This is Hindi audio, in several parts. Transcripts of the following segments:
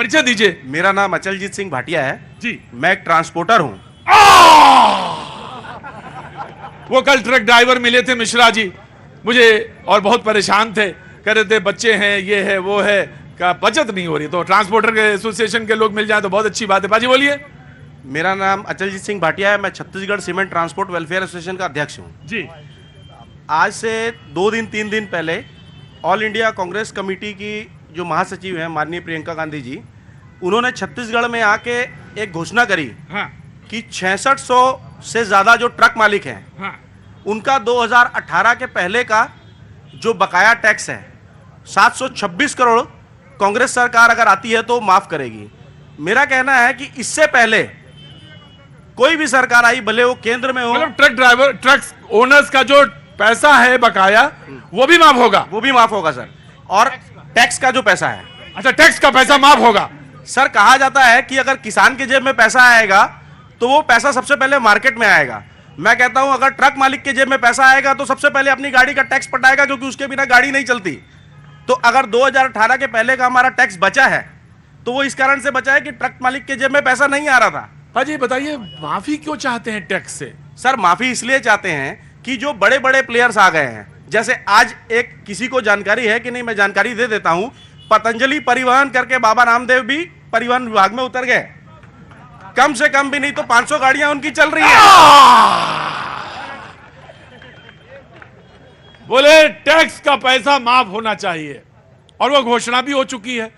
परिचय दीजिए। मेरा नाम अचलजीत सिंह भाटिया है जी। मैं एक ट्रांसपोर्टर हूँ। वो कल ट्रक ड्राइवर मिले थे मिश्रा जी मुझे और बहुत परेशान थे, कह रहे थे बच्चे हैं, ये है वो है, का बचत नहीं हो रही, तो ट्रांसपोर्टर के एसोसिएशन के लोग मिल जाए तो बहुत अच्छी बात है। बाजी बोलिए। मेरा नाम अचलजीत सिंह भाटिया है, मैं Chhattisgarh cement transport welfare association का अध्यक्ष हूँ जी। आज से 2-3 दिन पहले ऑल इंडिया कांग्रेस कमेटी की जो महासचिव हैं माननीय प्रियंका गांधी जी, उन्होंने छत्तीसगढ़ में आके एक घोषणा करी हाँ। कि 6600 से ज़्यादा जो ट्रक मालिक हैं हाँ। उनका 2018 के पहले का जो बकाया टैक्स है 726 करोड़ कांग्रेस सरकार अगर आती है तो माफ करेगी। मेरा कहना है कि इससे पहले कोई भी सरकार आई, भले वो केंद्र में हो, मतलब ट्रक ड्राइवर, ट्रक ओनर्स का जो पैसा है बकाया वो भी माफ होगा। वो भी माफ होगा सर, और टैक्स का जो पैसा है, अच्छा, टैक्स का पैसा माफ होगा। सर कहा जाता है कि अगर किसान के जेब में पैसा आएगा तो वो पैसा सबसे पहले मार्केट में आएगा। मैं कहता हूं अगर ट्रक मालिक के जेब में पैसा आएगा तो सबसे पहले अपनी गाड़ी का टैक्स पटाएगा, क्योंकि उसके बिना गाड़ी नहीं चलती। तो अगर 2018 के पहले का हमारा टैक्स बचा है तो वो इस कारण से बचा है कि ट्रक मालिक के जेब में पैसा नहीं आ रहा था। भाजी बताइए, माफी क्यों चाहते हैं टैक्स से? सर माफी इसलिए चाहते हैं कि जो बड़े बड़े प्लेयर्स आ गए हैं, जैसे आज एक किसी को जानकारी है कि नहीं, मैं जानकारी दे देता हूं, पतंजलि परिवहन करके बाबा रामदेव भी परिवहन विभाग में उतर गए। कम से कम भी नहीं तो 500 गाड़ियां उनकी चल रही हैं। बोले टैक्स का पैसा माफ होना चाहिए और वो घोषणा भी हो चुकी है।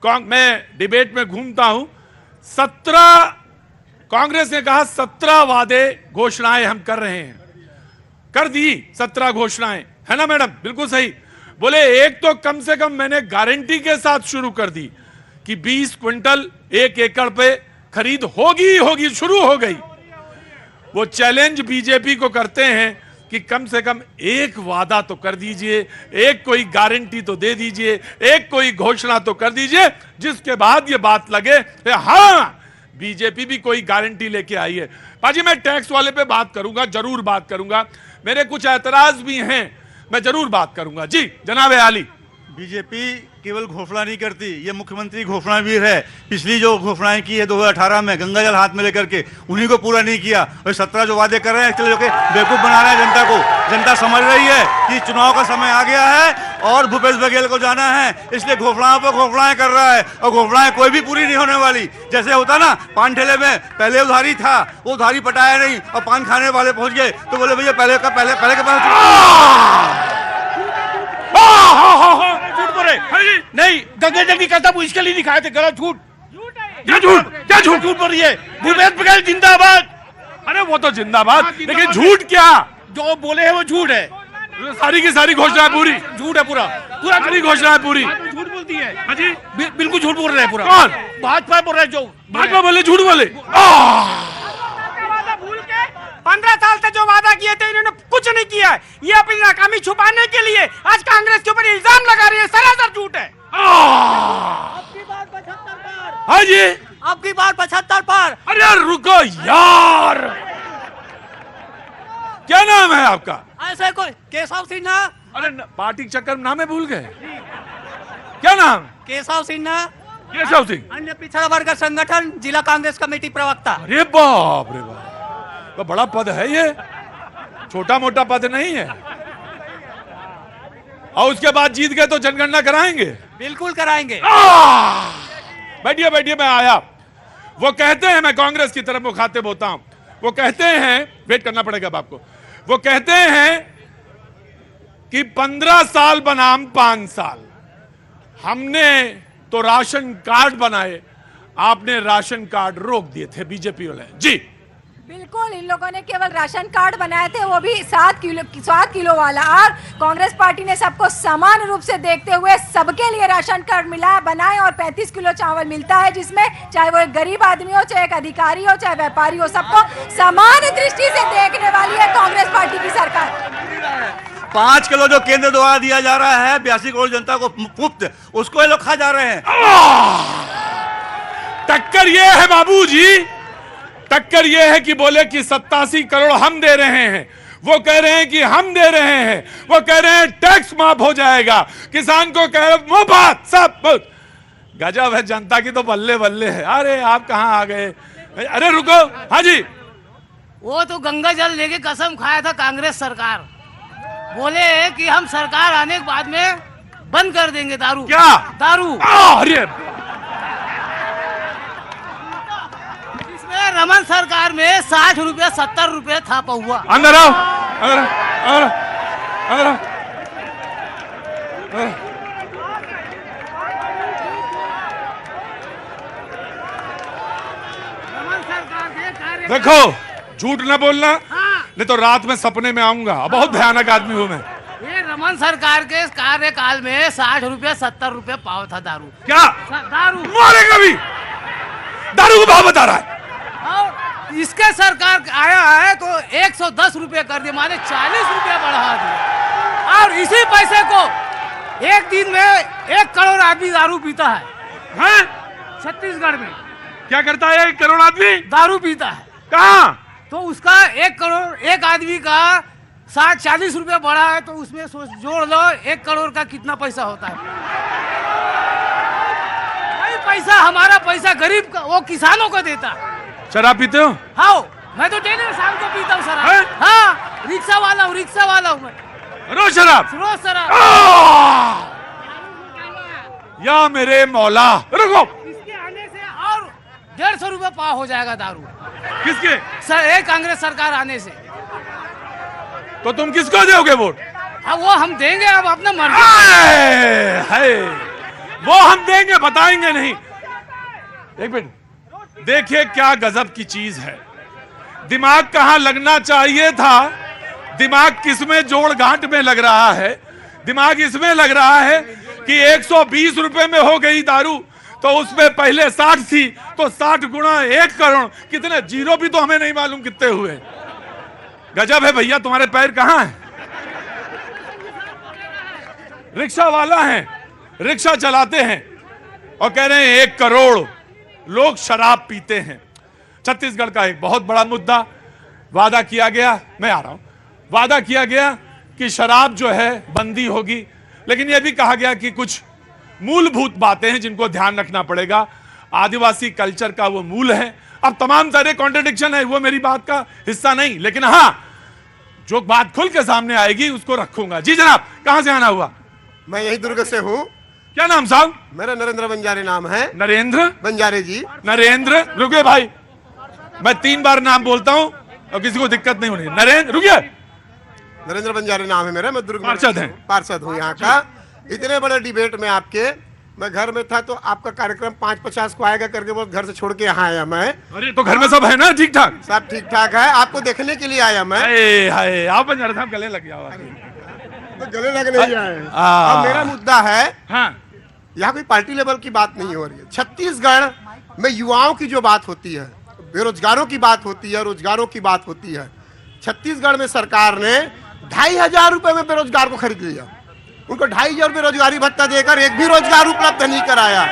मैं डिबेट में घूमता हूं, 17 कांग्रेस ने कहा 17 वादे घोषणाएं हम कर रहे हैं, कर दी 17 घोषणाएं, है ना मैडम? बिल्कुल सही। बोले एक तो कम से कम मैंने गारंटी के साथ शुरू कर दी कि 20 क्विंटल 1 एकड़ पे खरीद होगी, शुरू हो गई। वो चैलेंज बीजेपी को करते हैं कि कम से कम एक वादा तो कर दीजिए, एक कोई गारंटी तो दे दीजिए, एक कोई घोषणा तो कर दीजिए, जिसके बाद ये बात लगे हाँ बीजेपी भी कोई गारंटी लेके आई है। पाजी मैं टैक्स वाले पे बात करूंगा, जरूर बात करूंगा, मेरे कुछ ऐतराज भी हैं, मैं जरूर बात करूंगा। जी जनाब आली। बीजेपी केवल घोषणा नहीं करती, ये मुख्यमंत्री घोषणा वीर है। पिछली जो घोषणाएं की है 2018 में गंगा जल हाथ में लेकर के, उन्हीं को पूरा नहीं किया। और 17 जो वादे कर रहे हैं एक्चुअली जो कि बेवकूफ बना रहे हैं जनता को। जनता समझ रही है कि चुनाव का समय आ गया है और भूपेश बघेल को जाना है, इसलिए घोषणाओं पर घोषणाएं कर रहा है, और घोषणाएं कोई भी पूरी नहीं होने वाली। जैसे होता ना पान ठेले में, पहले उधारी था, वो उधारी पटाया नहीं और पान खाने वाले पहुंच गए तो बोले भैया पहले का नहीं गंगा जल की कथा इसके लिए दिखाए थे, गलत झूठ। क्या झूठ बोल रही है? भूपेश बघेल जिंदाबाद। अरे वो तो जिंदाबाद, लेकिन झूठ क्या? जो बोले है वो झूठ है, सारी की सारी घोषणा पूरी झूठ है, पूरा सारी घोषणा पूरी झूठ बोलती है। हाँ जी, बिल्कुल झूठ बोल रहे हैं पूरा। कौन? भाजपा बोल रहे हैं, जो भाजपा बोले, झूठ बोले। 15 साल से जो वादा किए थे इन्होंने कुछ नहीं किया है। ये अपनी नाकामी छुपाने के लिए आज कांग्रेस के ऊपर इल्जाम लगा रही है, सरासर झूठ है। हाँ जी, आपकी बार 75 पर। अरे रुको यार, क्या नाम है आपका? ऐसे कोई केशव सिन्हा। अरे पार्टी के चक्कर में नाम है भूल गए, क्या नाम? केशव सिन्हा, केशव सिंह, अन्य पिछड़ा वर्ग संगठन जिला कांग्रेस कमेटी प्रवक्ता। अरे बाप रे बाप, तो बड़ा पद है ये, छोटा मोटा पद नहीं है। और उसके बाद जीत गए तो जनगणना कराएंगे? बिल्कुल कराएंगे। बैठिए बैठिए, मैं आया। वो कहते हैं, मैं कांग्रेस की तरफ मुखातिब होता हूं, वो कहते हैं, वेट करना पड़ेगा अब आपको, वो कहते हैं कि 15 साल बनाम 5 साल। हमने तो राशन कार्ड बनाए, आपने राशन कार्ड रोक दिए थे बीजेपी वाले। जी बिल्कुल, इन लोगों ने केवल राशन कार्ड बनाए थे, वो भी 7 किलो वाला, और कांग्रेस पार्टी ने सबको समान रूप से देखते हुए सबके लिए राशन कार्ड मिला बनाए, और 35 किलो चावल मिलता है, जिसमें चाहे वो एक गरीब आदमी हो, चाहे एक अधिकारी हो, चाहे व्यापारी हो, सबको समान दृष्टि से देखने वाली है कांग्रेस पार्टी की सरकार। 5 किलो जो केंद्र द्वारा दिया जा रहा है 82 करोड़ जनता को मुफ्त, उसको ये लोग खा जा रहे हैं। टक्कर ये है बाबूजी, टक्कर ये है कि बोले कि 87 करोड़ हम दे रहे हैं, वो कह रहे हैं कि हम दे रहे हैं, वो कह रहे हैं टैक्स माफ हो जाएगा, किसान को कह रहे मुफ्त सब। गजब है, जनता की तो बल्ले बल्ले है। अरे आप कहाँ आ गए? अरे रुको, हाँ जी। वो तो गंगा जल लेके कसम खाया था कांग्रेस सरकार, बोले कि हम सरकार आने के बाद में बंद कर देंगे दारू। क्या दारू? अरे इसमें रमन सरकार में 60 रुपए 70 रुपए था पहुआ। अंदर आओ, अंदर आओ, अंदर आओ, अंदर आओ। रमन सरकार के कार्य देखो, झूठ न बोलना, हाँ। नहीं तो रात में सपने में आऊंगा। बहुत भयानक आदमी हूं मैं। ये रमन सरकार के कार्यकाल में 60 रुपए 70 रुपए पाव था दारू। क्या दारू मारेगा भी? दारू को भाव बता रहा है। और इसके सरकार आया है तो 110 रुपए कर दिए, माने 40 रुपए बढ़ा दिए। और इसी पैसे को एक दिन में 1 करोड़ आदमी दारू पीता है। हैं? छत्तीसगढ़ में क्या करता है 1 करोड़ आदमी? दारू पीता है। कहाँ? तो उसका 1 करोड़ एक आदमी का 60-40 रुपए बढ़ा है, तो उसमें जोड़ लो 1 करोड़ का कितना पैसा होता है। वही पैसा हमारा पैसा गरीब का, वो किसानों को देता है। शराब पीते हो? हाँ, मैं तो डेली शाम को पीता हूँ हैं? शराब। हाँ, रिक्शा वाला हूँ मैं, रोज शराब? रोज शराब। या मेरे मौला, रुको। इसके आने से और 150 रुपए पाव हो जाएगा दारू। किसके? एक कांग्रेस सरकार आने से। तो तुम किसको दोगे वोट? अब वो हम देंगे, अब अपना मर्जी। हाय, वो हम देंगे, बताएंगे नहीं। एक मिनट, देखिए क्या गजब की चीज है। दिमाग कहां लगना चाहिए था, दिमाग किसमें जोड़ गांठ में लग रहा है। दिमाग इसमें लग रहा है कि 120 रुपए में हो गई दारू, तो उसमें पहले 60 थी, तो 60 गुणा 1 करोड़, कितने जीरो भी तो हमें नहीं मालूम कितने हुए। गजब है भैया, तुम्हारे पैर कहां हैं? रिक्शा वाला है, रिक्शा चलाते हैं और कह रहे हैं 1 करोड़ लोग शराब पीते हैं। छत्तीसगढ़ का एक बहुत बड़ा मुद्दा, वादा किया गया, मैं आ रहा हूं, वादा किया गया कि शराब जो है बंदी होगी, लेकिन यह भी कहा गया कि कुछ मूलभूत बातें हैं जिनको ध्यान रखना पड़ेगा। आदिवासी कल्चर का वो मूल है। अब तमाम तरह कॉन्ट्रडिक्शन है, वो मेरी बात का हिस्सा नहीं, लेकिन हां, जो बात खुल के सामने आएगी उसको रखूंगा। जी जनाब, कहां से आना हुआ? मैं यही दुर्ग से हूँ। क्या नाम साहब? मेरा नरेंद्र बंजारे नाम है। नरेंद्र बंजारे जी। नरेंद्र, रुके भाई, मैं 3 बार नाम बोलता हूं और किसी को दिक्कत नहीं होनी। नरेंद्र, रुकिए। नरेंद्र बंजारे नाम है मेरा, मैं दुर्ग पार्षद हैं। पार्षद हूँ यहाँ का। इतने बड़े डिबेट में आपके, मैं घर में था तो आपका कार्यक्रम 5-50 को आएगा करके वो घर से छोड़ के यहाँ आया मैं। अरे तो घर में सब है ना ठीक ठाक? सब ठीक ठाक है, आपको देखने के लिए आया मैं। हाय हाय, आप बंजारे साहब गले लग गया। तो गले लगने ही आए। अब मेरा मुद्दा है, हाँ, यहाँ कोई पार्टी लेवल की बात नहीं हो रही है। छत्तीसगढ़ में युवाओं की जो बात होती है, बेरोजगारों की बात होती है, रोजगारों की बात होती है। छत्तीसगढ़ में सरकार ने 2500 रुपए में बेरोजगार को खरीद लिया। उनको 2500 रुपए रोजगारी भत्ता देकर एक भी रोजगार उपलब्ध नहीं कराया।